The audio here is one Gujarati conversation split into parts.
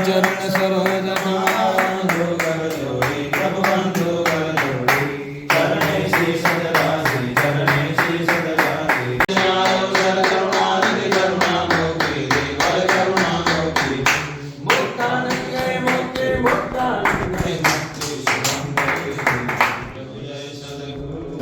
ચરણ સરોજ ભગવાન ચરણે શ્રી સદરાશી ચરણે શ્રી સદરાશી કરુણાનિધિ કરુણામૂર્તિ દેવર કરુણામૂર્તિ મુક્તાનંદે મુક્તિ મુક્તાનંદે મુક્તિ સુમંગલે જય સદગુરુ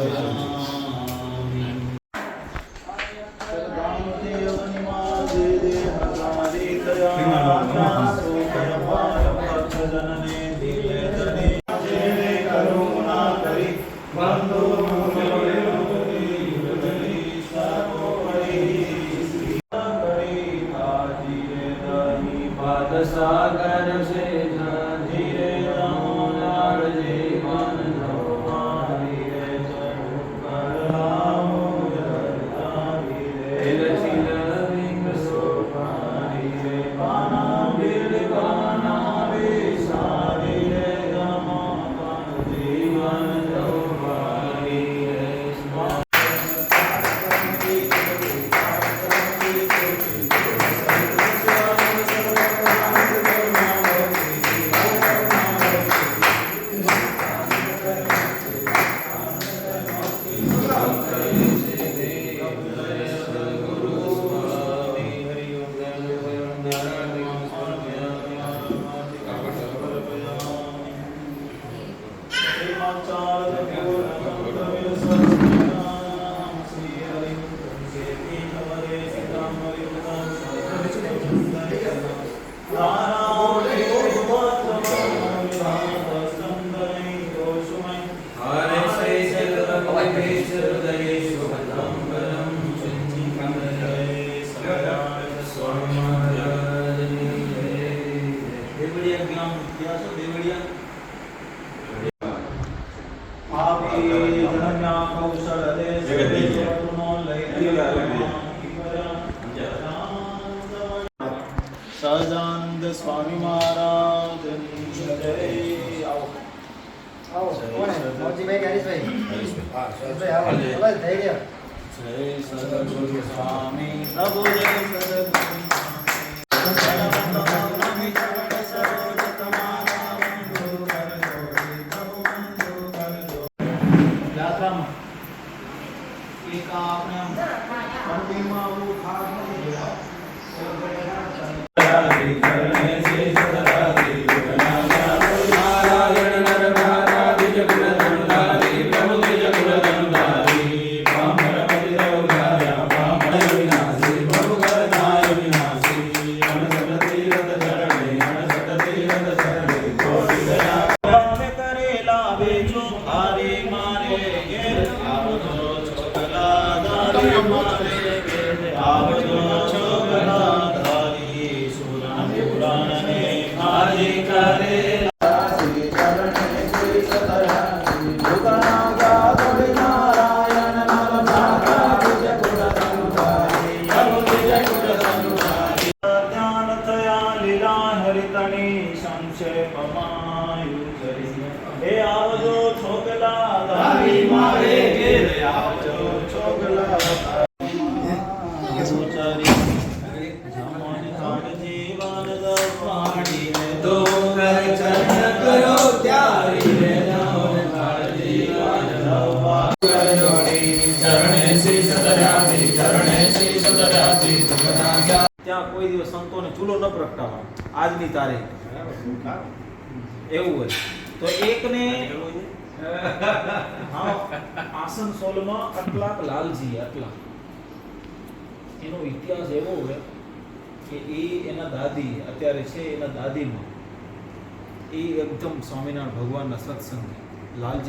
सागर से धीरे नार जीवन धीरे સહજાનંદ સ્વામી મહારાજ જય સદગુરુ સ્વામી પ્રભુ જય સદગુરુ સંક્ષેપમાં માયું જરી હે આવજો છોકલા તારી મારે ઘેર આવજો છોકલા ઉચારી જમણ કાળજી વાનદ પાડીને તો કર ચરણ કરો ત્યારી રે નામ કાળજી વાનદ પાડી ચરણે શ્રી સદરાતી ચરણે શ્રી સદરાતી સદરાગ્યા. ત્યાં કોઈ દિવસ સંતોને ચૂલો ન પ્રગટાવવાનો આજની તારીખ એવું હોય તો એકને હા આસનસોલમાં અટલાક લાલજી અટલા એનો ઇતિહાસ એવો હોય કે એ એના દાદી અત્યારે છે એના દાદીમાં એ એકદમ સ્વામિનારાયણ ભગવાનના સત્સંગી લાલજી